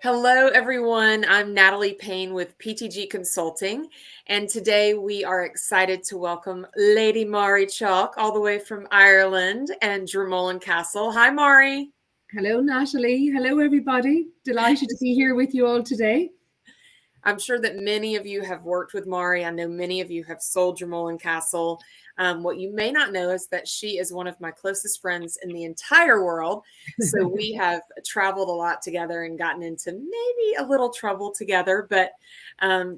Hello, everyone. I'm Natalie Payne with PTG Consulting, and today we are excited to welcome Lady Marie Chawke all the way from Ireland and Dromoland Castle. Hi, Marie. Hello, Natalie. Hello, everybody. Delighted to be here with you all today. I'm sure that many of you have worked with Marie. I know many of you have sold Dromoland Castle. What you may not know is that she is one of my closest friends in the entire world. So we have traveled a lot together and gotten into maybe a little trouble together, but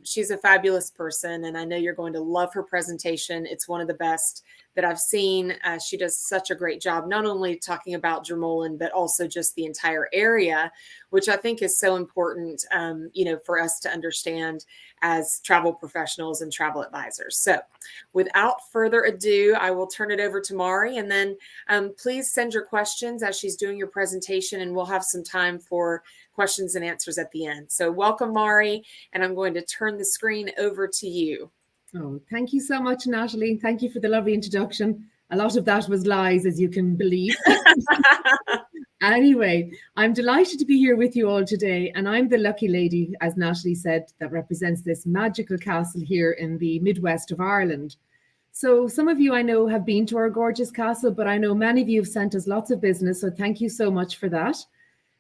she's a fabulous person. And I know you're going to love her presentation. It's one of the best that I've seen. She does such a great job, not only talking about Dromoland, but also just the entire area, which I think is so important, for us to understand as travel professionals and travel advisors. So without further ado, I will turn it over to Marie, and then please send your questions as she's doing your presentation, and we'll have some time for questions and answers at the end. So welcome, Marie, and I'm going to turn the screen over to you. Oh, thank you so much, Natalie. Thank you for the lovely introduction. A lot of that was lies, as you can believe. Anyway, I'm delighted to be here with you all today, and I'm the lucky lady, as Natalie said, that represents this magical castle here in the Midwest of Ireland. So some of you I know have been to our gorgeous castle, but I know many of you have sent us lots of business, so thank you so much for that.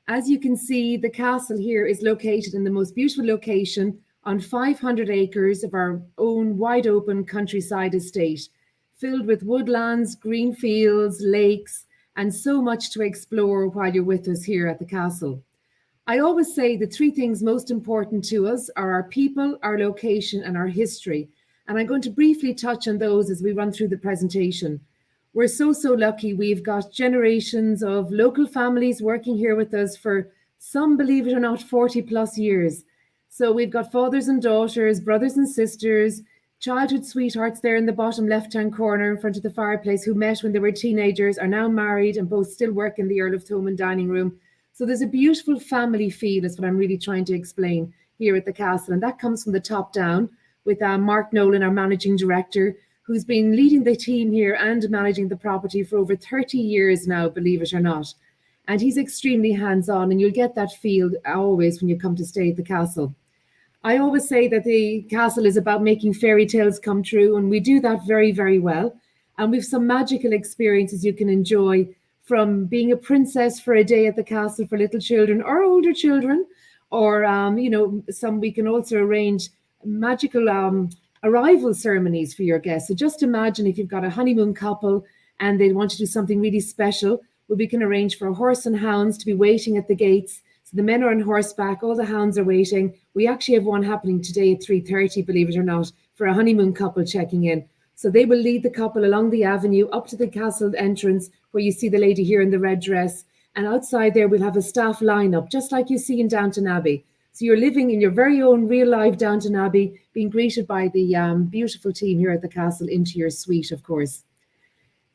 As you can see, the castle here is located in the most beautiful location on 500 acres of our own wide open countryside estate, filled with woodlands, green fields, lakes, and so much to explore while you're with us here at the castle. I always say the three things most important to us are our people, our location, and our history. And I'm going to briefly touch on those as we run through the presentation. We're so lucky. We've got generations of local families working here with us for some, believe it or not, 40 plus years. So we've got fathers and daughters, brothers and sisters, childhood sweethearts there in the bottom left-hand corner in front of the fireplace who met when they were teenagers, are now married and both still work in the Earl of Thomond dining room. So there's a beautiful family feel is what I'm really trying to explain here at the castle. And that comes from the top down with Mark Nolan, our managing director, who's been leading the team here and managing the property for over 30 years now, believe it or not. And he's extremely hands-on, and you'll get that feel always when you come to stay at the castle. I always say that the castle is about making fairy tales come true, and we do that very, very well. And we've some magical experiences you can enjoy, from being a princess for a day at the castle for little children or older children, or, some we can also arrange magical arrival ceremonies for your guests. So just imagine if you've got a honeymoon couple and they want to do something really special, well, we can arrange for a horse and hounds to be waiting at the gates. So the men are on horseback, all the hounds are waiting. We actually have one happening today at 3:30, believe it or not, for a honeymoon couple checking in. So they will lead the couple along the avenue up to the castle entrance where you see the lady here in the red dress. And outside there, we'll have a staff lineup, just like you see in Downton Abbey. So you're living in your very own real life Downton Abbey, being greeted by the beautiful team here at the castle into your suite, of course.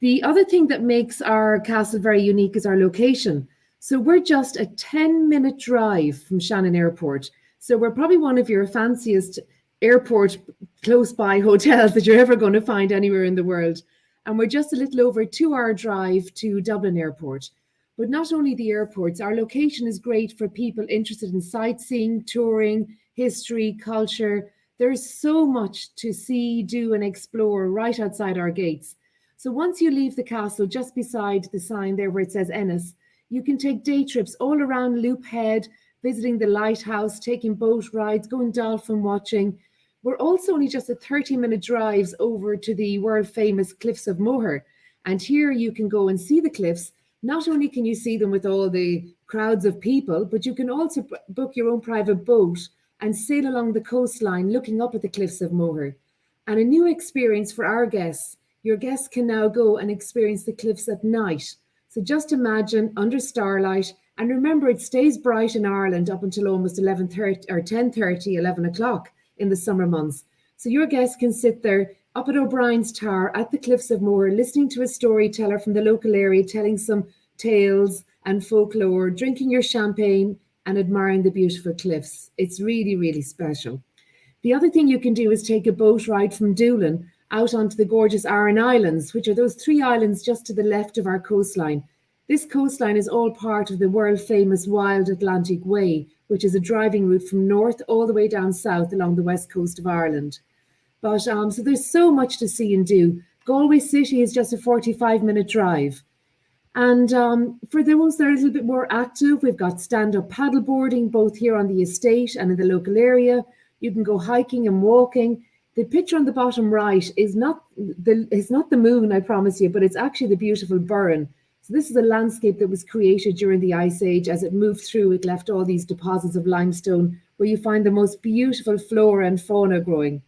The other thing that makes our castle very unique is our location. So we're just a 10-minute drive from Shannon Airport. So we're probably one of your fanciest airport close by hotels that you're ever going to find anywhere in the world. And we're just a little over a 2-hour drive to Dublin Airport. But not only the airports, our location is great for people interested in sightseeing, touring, history, culture. There's so much to see, do, and explore right outside our gates. So once you leave the castle, just beside the sign there where it says Ennis, you can take day trips all around Loop Head, visiting the lighthouse, taking boat rides, going dolphin watching. We're also only just a 30-minute drive over to the world-famous cliffs of Moher. And here you can go and see the cliffs. Not only can you see them with all the crowds of people, but you can also book your own private boat and sail along the coastline looking up at the cliffs of Moher. And a new experience for our guests. Your guests can now go and experience the cliffs at night. So just imagine under starlight, and remember it stays bright in Ireland up until almost 11:30 or 10:30, 11 o'clock in the summer months. So your guests can sit there up at O'Brien's Tower at the cliffs of Moher, listening to a storyteller from the local area telling some tales and folklore, drinking your champagne and admiring the beautiful cliffs. It's really, really special. The other thing you can do is take a boat ride from Doolin out onto the gorgeous Aran Islands, which are those 3 islands just to the left of our coastline. This coastline is all part of the world-famous Wild Atlantic Way, which is a driving route from north all the way down south along the west coast of Ireland. But so there's so much to see and do. Galway City is just a 45-minute drive. And for those that are a little bit more active, we've got stand-up paddleboarding, both here on the estate and in the local area. You can go hiking and walking. The picture on the bottom right is not the moon, I promise you, but it's actually the beautiful Burren. So this is a landscape that was created during the Ice Age. As it moved through, it left all these deposits of limestone where you find the most beautiful flora and fauna growing.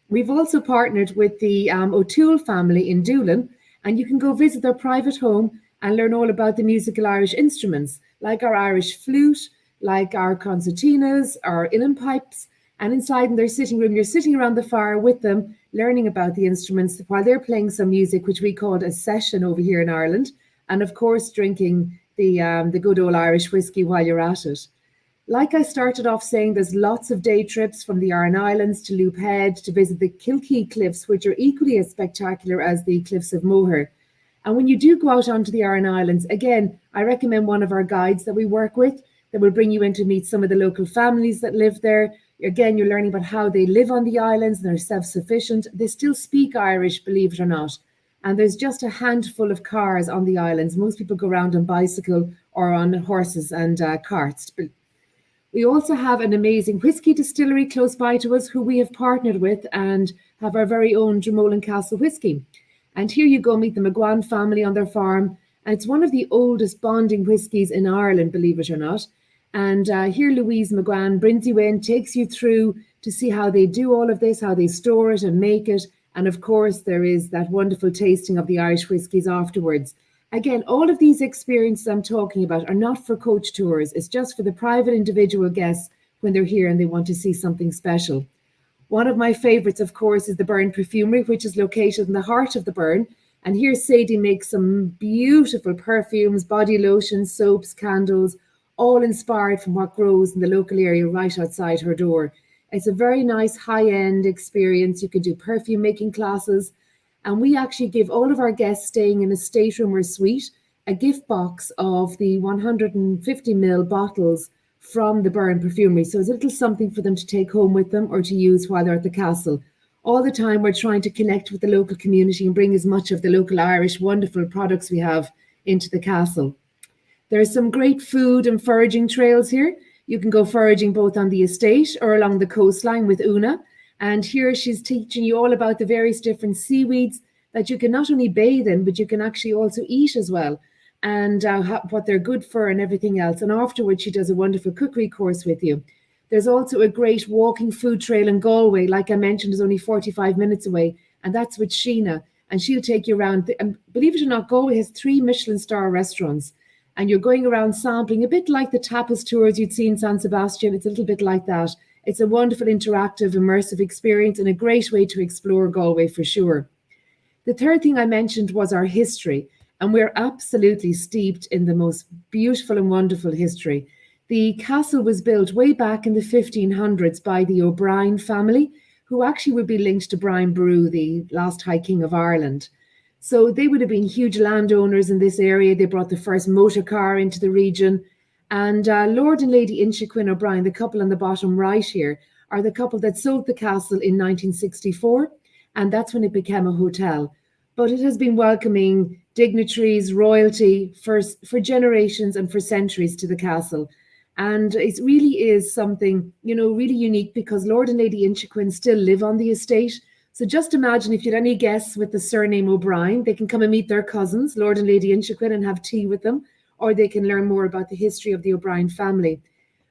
We've also partnered with the O'Toole family in Doolin, and you can go visit their private home and learn all about the musical Irish instruments, like our Irish flute, like our concertinas, our uilleann pipes. And inside in their sitting room, you're sitting around the fire with them, learning about the instruments while they're playing some music, which we call a session over here in Ireland. And of course, drinking the good old Irish whiskey while you're at it. Like I started off saying, there's lots of day trips from the Aran Islands to Loop Head to visit the Kilkee Cliffs, which are equally as spectacular as the cliffs of Moher. And when you do go out onto the Aran Islands, again, I recommend one of our guides that we work with that will bring you in to meet some of the local families that live there. Again, you're learning about how they live on the islands and they're self-sufficient. They still speak Irish, believe it or not. And there's just a handful of cars on the islands. Most people go around on bicycle or on horses and carts. We also have an amazing whiskey distillery close by to us who we have partnered with and have our very own Dromoland Castle whiskey. And here you go meet the McGuan family on their farm. And it's one of the oldest bonding whiskies in Ireland, believe it or not. And here Louise McGuan brings you in, takes you through to see how they do all of this, how they store it and make it. And of course, there is that wonderful tasting of the Irish whiskies afterwards. Again, all of these experiences I'm talking about are not for coach tours. It's just for the private individual guests when they're here and they want to see something special. One of my favorites, of course, is the Burren Perfumery, which is located in the heart of the Burren. And here Sadie makes some beautiful perfumes, body lotions, soaps, candles, all inspired from what grows in the local area right outside her door. It's a very nice high-end experience. You can do perfume making classes. And we actually give all of our guests staying in a stateroom or suite a gift box of the 150ml bottles from the Burren Perfumery. So it's a little something for them to take home with them or to use while they're at the castle. All the time we're trying to connect with the local community and bring as much of the local Irish wonderful products we have into the castle. There's some great food and foraging trails here. You can go foraging both on the estate or along the coastline with Una. And here she's teaching you all about the various different seaweeds that you can not only bathe in, but you can actually also eat as well, and what they're good for and everything else. And afterwards, she does a wonderful cookery course with you. There's also a great walking food trail in Galway, like I mentioned, is only 45 minutes away, and that's with Sheena. And she'll take you around. And believe it or not, Galway has 3 Michelin star restaurants. And you're going around sampling, a bit like the tapas tours you'd see in San Sebastian. It's a little bit like that. It's a wonderful, interactive, immersive experience and a great way to explore Galway for sure. The third thing I mentioned was our history, and we're absolutely steeped in the most beautiful and wonderful history. The castle was built way back in the 1500s by the O'Brien family, who actually would be linked to Brian Boru, the last High King of Ireland. So they would have been huge landowners in this area. They brought the first motor car into the region. And Lord and Lady Inchiquin O'Brien, the couple on the bottom right here, are the couple that sold the castle in 1964. And that's when it became a hotel. But it has been welcoming dignitaries, royalty for generations and for centuries to the castle. And it really is something, really unique because Lord and Lady Inchiquin still live on the estate. So just imagine if you had any guests with the surname O'Brien, they can come and meet their cousins, Lord and Lady Inchiquin, and have tea with them, or they can learn more about the history of the O'Brien family.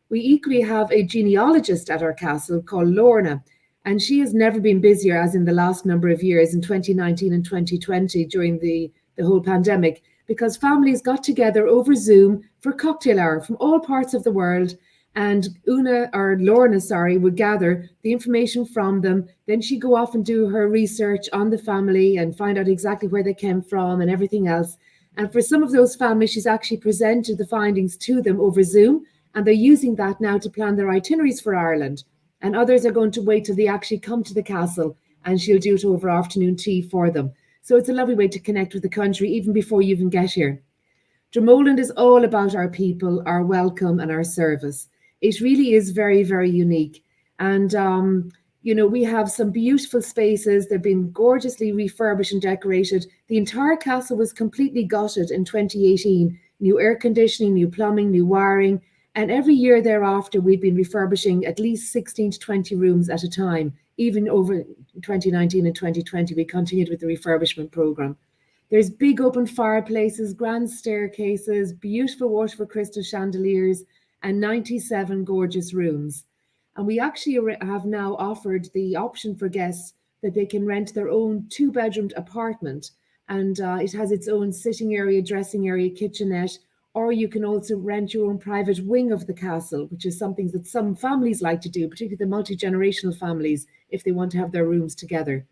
We equally have a genealogist at our castle called Lorna, and she has never been busier as in the last number of years in 2019 and 2020 during the whole pandemic, because families got together over Zoom for cocktail hour from all parts of the world. And Lorna, would gather the information from them. Then she'd go off and do her research on the family and find out exactly where they came from and everything else. And for some of those families, she's actually presented the findings to them over Zoom, and they're using that now to plan their itineraries for Ireland. And others are going to wait till they actually come to the castle, and she'll do it over afternoon tea for them. So it's a lovely way to connect with the country even before you even get here. Dromoland is all about our people, our welcome, and our service. It really is very, very unique. And, we have some beautiful spaces. They've been gorgeously refurbished and decorated. The entire castle was completely gutted in 2018. New air conditioning, new plumbing, new wiring. And every year thereafter, we've been refurbishing at least 16 to 20 rooms at a time. Even over 2019 and 2020, we continued with the refurbishment program. There's big open fireplaces, grand staircases, beautiful waterfall crystal chandeliers, and 97 gorgeous rooms. And we actually have now offered the option for guests that they can rent their own 2-bedroomed apartment. And it has its own sitting area, dressing area, kitchenette, or you can also rent your own private wing of the castle, which is something that some families like to do, particularly the multi-generational families, if they want to have their rooms together.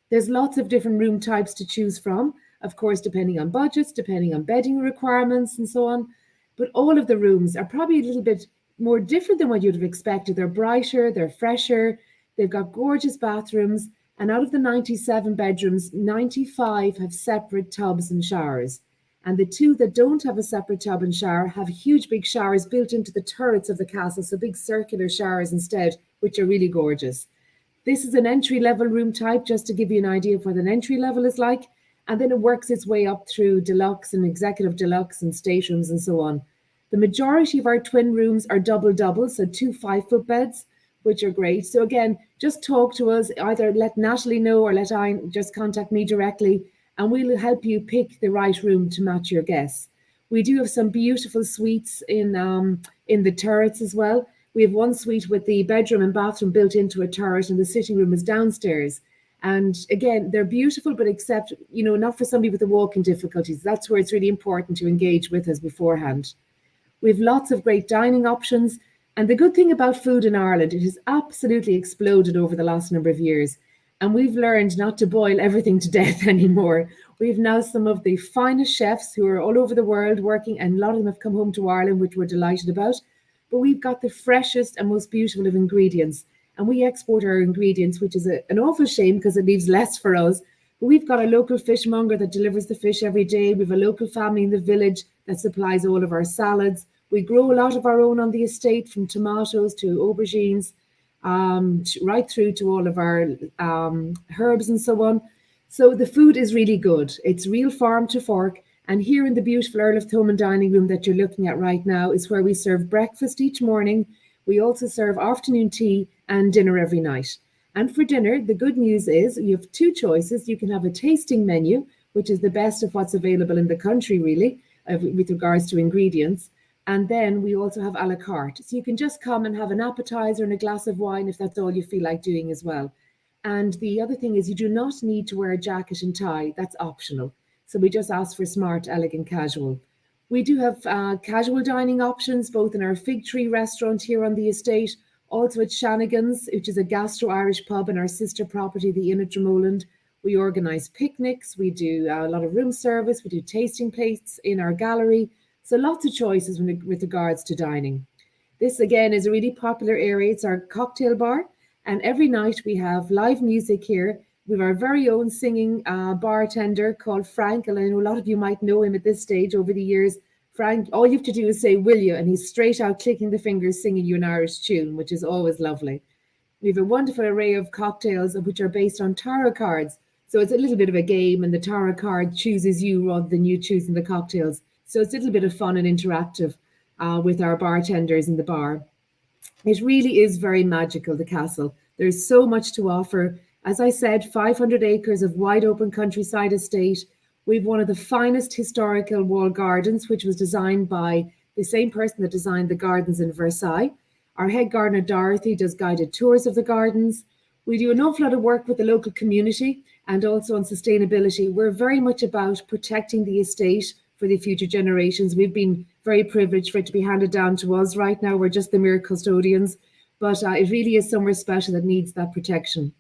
There's lots of different room types to choose from, of course, depending on budgets, depending on bedding requirements and so on. But all of the rooms are probably a little bit more different than what you'd have expected. They're brighter, they're fresher, they've got gorgeous bathrooms. And out of the 97 bedrooms, 95 have separate tubs and showers. And the 2 that don't have a separate tub and shower have huge big showers built into the turrets of the castle, so big circular showers instead, which are really gorgeous. This is an entry-level room type, just to give you an idea of what an entry level is like. And then it works its way up through deluxe and executive deluxe and staterooms and so on. The majority of our twin rooms are double, so 2 5-foot beds, which are great. So again, just talk to us, either let Natalie know or let I just contact me directly, and we'll help you pick the right room to match your guests. We do have some beautiful suites in the turrets as well. We have one suite with the bedroom and bathroom built into a turret, and the sitting room is downstairs. And again, they're beautiful, but except, not for somebody with the walking difficulties. That's where it's really important to engage with us beforehand. We have lots of great dining options. And the good thing about food in Ireland, it has absolutely exploded over the last number of years. And we've learned not to boil everything to death anymore. We've now some of the finest chefs who are all over the world working, and a lot of them have come home to Ireland, which we're delighted about. But we've got the freshest and most beautiful of ingredients. And we export our ingredients, which is an awful shame because it leaves less for us. But we've got a local fishmonger that delivers the fish every day. We have a local family in the village that supplies all of our salads. We grow a lot of our own on the estate, from tomatoes to aubergines, right through to all of our herbs and so on. So the food is really good. It's real farm to fork. And here in the beautiful Earl of Thomond dining room that you're looking at right now is where we serve breakfast each morning. We also serve afternoon tea and dinner every night. And for dinner, the good news is you have 2 choices. You can have a tasting menu, which is the best of what's available in the country, really, with regards to ingredients. And then we also have a la carte. So you can just come and have an appetizer and a glass of wine if that's all you feel like doing as well. And the other thing is you do not need to wear a jacket and tie. That's optional. So we just ask for smart, elegant, casual. We do have casual dining options, both in our Fig Tree restaurant here on the estate, also at Shanigan's, which is a gastro-Irish pub in our sister property, the Inn at Dromoland. We organise picnics, we do a lot of room service, we do tasting plates in our gallery. So lots of choices with regards to dining. This again is a really popular area. It's our cocktail bar. And every night we have live music here. We have our very own singing bartender called Frank. And I know a lot of you might know him at this stage over the years. Frank, all you have to do is say, will you? And he's straight out clicking the fingers, singing you an Irish tune, which is always lovely. We have a wonderful array of cocktails which are based on tarot cards. So it's a little bit of a game, and the tarot card chooses you rather than you choosing the cocktails. So it's a little bit of fun and interactive with our bartenders in the bar. It really is very magical, the castle. There's so much to offer. As I said, 500 acres of wide open countryside estate. We've one of the finest historical wall gardens, which was designed by the same person that designed the gardens in Versailles. Our head gardener, Dorothy, does guided tours of the gardens. We do an awful lot of work with the local community and also on sustainability. We're very much about protecting the estate for the future generations. We've been very privileged for it to be handed down to us. Right now, we're just the mere custodians, but it really is somewhere special that needs that protection.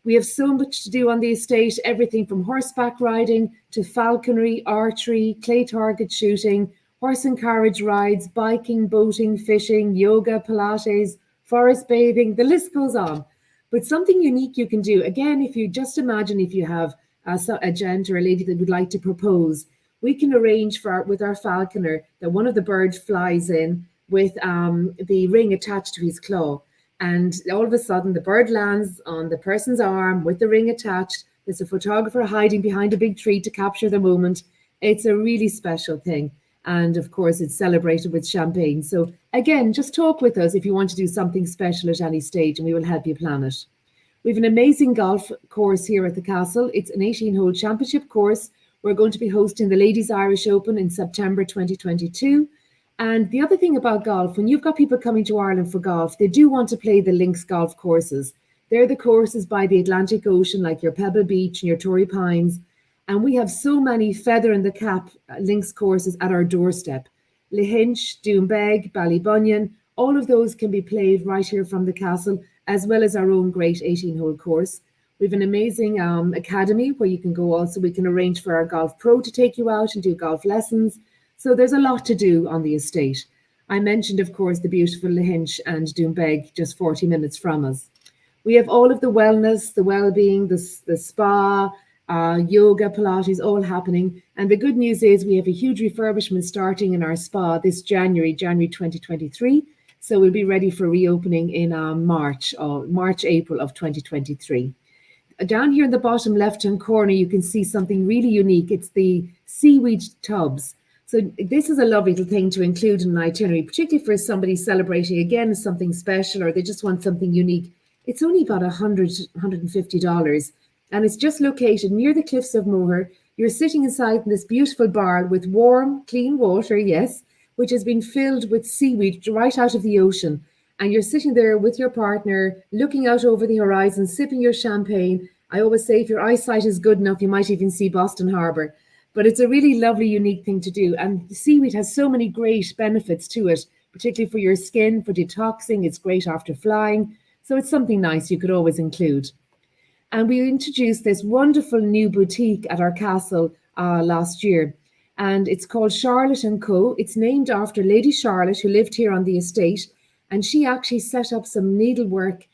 We have so much to do on the estate, everything from horseback riding to falconry, archery, clay target shooting, horse and carriage rides, biking, boating, fishing, yoga, Pilates, forest bathing, the list goes on. But something unique you can do, again, if you just imagine if you have a gent or a lady that would like to propose, we can arrange with our falconer that one of the birds flies in with the ring attached to his claw. And all of a sudden, the bird lands on the person's arm with the ring attached. There's a photographer hiding behind a big tree to capture the moment. It's a really special thing. And of course, it's celebrated with champagne. So again, just talk with us if you want to do something special at any stage, and we will help you plan it. We have an amazing golf course here at the castle. It's an 18-hole championship course. We're going to be hosting the Ladies Irish Open in September 2022. And the other thing about golf, when you've got people coming to Ireland for golf, they do want to play the links golf courses. They're the courses by the Atlantic Ocean, like your Pebble Beach and your Torrey Pines. And we have so many feather in the cap links courses at our doorstep. Lahinch, Doombeg, Ballybunion, all of those can be played right here from the castle, as well as our own great 18-hole course. We have an amazing academy where you can go also. We can arrange for our golf pro to take you out and do golf lessons. So there's a lot to do on the estate. I mentioned, of course, the beautiful Lahinch and Doombeg, just 40 minutes from us. We have all of the wellness, the well-being, the spa, yoga, Pilates, all happening. And the good news is we have a huge refurbishment starting in our spa this January 2023. So we'll be ready for reopening in March, April of 2023. Down here in the bottom left-hand corner, you can see something really unique. It's the Seaweed Tubs. So this is a lovely little thing to include in an itinerary, particularly for somebody celebrating, again, something special, or they just want something unique. It's only about $150, and it's just located near the cliffs of Moher. You're sitting inside in this beautiful bar with warm, clean water, yes, which has been filled with seaweed right out of the ocean. And you're sitting there with your partner, looking out over the horizon, sipping your champagne. I always say if your eyesight is good enough, you might even see Boston Harbour. But it's a really lovely, unique thing to do. And the seaweed has so many great benefits to it, particularly for your skin, for detoxing. It's great after flying. So it's something nice you could always include. And we introduced this wonderful new boutique at our castle last year. And it's called Charlotte & Co. It's named after Lady Charlotte, who lived here on the estate. And she actually set up some needlework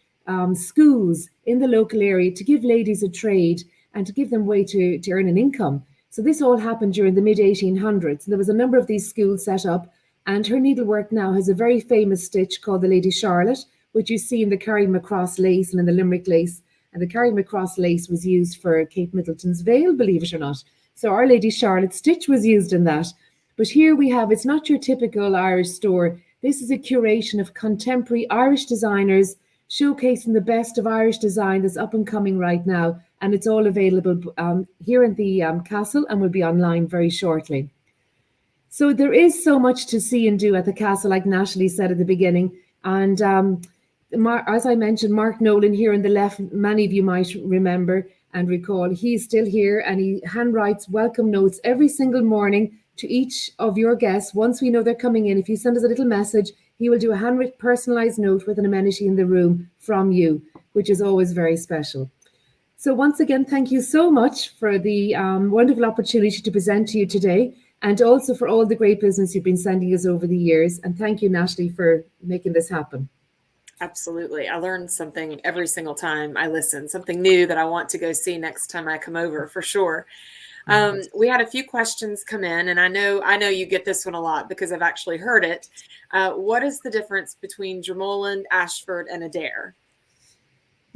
schools in the local area to give ladies a trade and to give them a way to earn an income. So this all happened during the mid-1800s. There was a number of these schools set up, and her needlework now has a very famous stitch called the Lady Charlotte, which you see in the Carry-Macross lace and in the Limerick lace. And the Carry-Macross lace was used for Kate Middleton's veil, believe it or not. So Our Lady Charlotte stitch was used in that. But here we have, it's not your typical Irish store. This is a curation of contemporary Irish designers showcasing the best of Irish design that's up and coming right now. And it's all available here in the castle and will be online very shortly. So there is so much to see and do at the castle, like Natalie said at the beginning. And as I mentioned, Mark Nolan here on the left, many of you might remember and recall, he's still here and he handwrites welcome notes every single morning to each of your guests. Once we know they're coming in, if you send us a little message, he will do a handwritten personalized note with an amenity in the room from you, which is always very special. So once again, thank you so much for the wonderful opportunity to present to you today, and also for all the great business you've been sending us over the years. And thank you, Natalie, for making this happen. Absolutely. I learn something every single time I listen, something new that I want to go see next time I come over, for sure. We had a few questions come in, and I know you get this one a lot because I've actually heard it. What is the difference between Dromoland, Ashford, and Adare?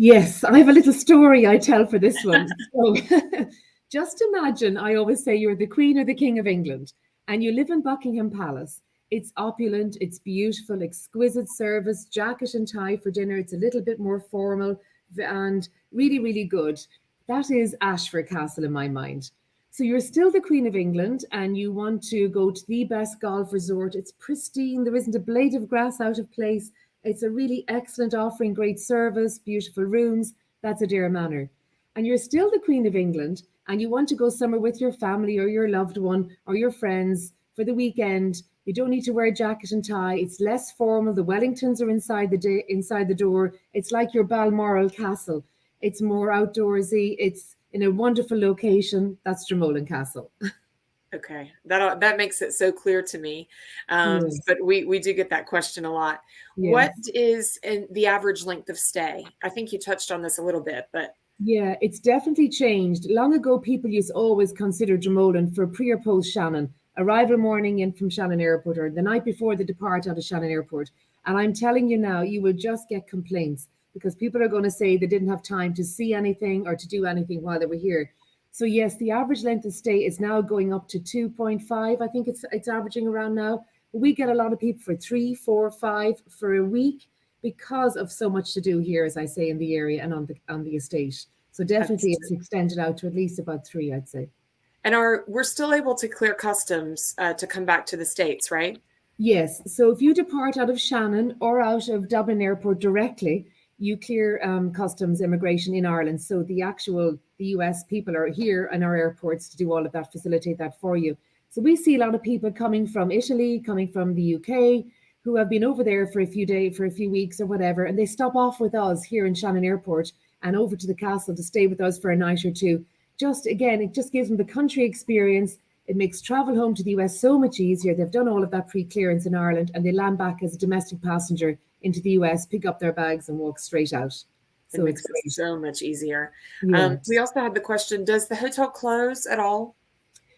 Yes, I have a little story I tell for this one. So just imagine, I always say you're the Queen or the King of England and you live in Buckingham Palace. It's opulent, it's beautiful, exquisite service, jacket and tie for dinner. It's a little bit more formal and really, really good. That is Ashford Castle in my mind. So you're still the Queen of England and you want to go to the best golf resort. It's pristine. There isn't a blade of grass out of place. It's a really excellent offering, great service, beautiful rooms. That's Adare Manor. And you're still the Queen of England and you want to go somewhere with your family or your loved one or your friends for the weekend. You don't need to wear a jacket and tie. It's less formal. The Wellingtons are inside the door. It's like your Balmoral Castle. It's more outdoorsy. It's in a wonderful location. That's Dromoland Castle. Okay, that makes it so clear to me. Yes. But we do get that question a lot. Yes. What is the average length of stay? I think you touched on this a little bit, but Yeah, it's definitely changed. Long ago, people used to always consider Dromoland for pre or post Shannon, arrival morning in from Shannon Airport or the night before they depart out of Shannon Airport. And I'm telling you now, you will just get complaints because people are going to say they didn't have time to see anything or to do anything while they were here. So yes, the average length of stay is now going up to 2.5. I think it's averaging around now. We get a lot of people for 3, 4, 5 for a week because of so much to do here, as I say, in the area and on the estate. So definitely it's extended out to at least about 3, I'd say. And we're still able to clear customs to come back to the States, right? Yes. So if you depart out of Shannon or out of Dublin Airport directly, you clear customs immigration in Ireland. So the US people are here in our airports to do all of that, facilitate that for you. So we see a lot of people coming from Italy, coming from the UK, who have been over there for a few days, for a few weeks or whatever, and they stop off with us here in Shannon Airport and over to the castle to stay with us for a night or two. Just again, it just gives them the country experience. It makes travel home to the US so much easier. They've done all of that pre-clearance in Ireland and they land back as a domestic passenger into the US, pick up their bags and walk straight out. So it makes it so much easier. Yes. We also had the question, does the hotel close at all?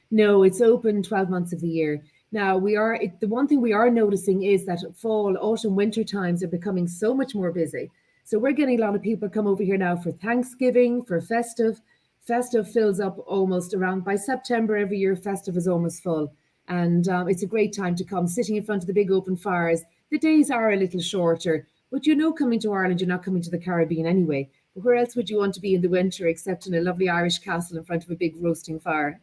No, it's open 12 months of the year. Now, the one thing we are noticing is that fall, autumn, winter times are becoming so much more busy. So we're getting a lot of people come over here now for Thanksgiving, for festive. Festive fills up almost around by September every year. Festive is almost full. And it's a great time to come sitting in front of the big open fires. The days are a little shorter, but coming to Ireland, you're not coming to the Caribbean anyway. But where else would you want to be in the winter except in a lovely Irish castle in front of a big roasting fire?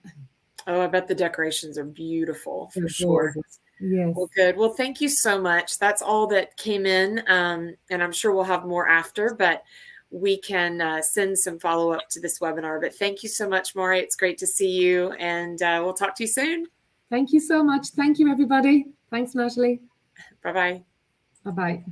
Oh, I bet the decorations are beautiful for sure. Yes. Well, good. Well, thank you so much. That's all that came in. And I'm sure we'll have more after, but we can send some follow-up to this webinar. But thank you so much, Marie. It's great to see you. And we'll talk to you soon. Thank you so much. Thank you, everybody. Thanks, Natalie. Bye-bye. Bye-bye.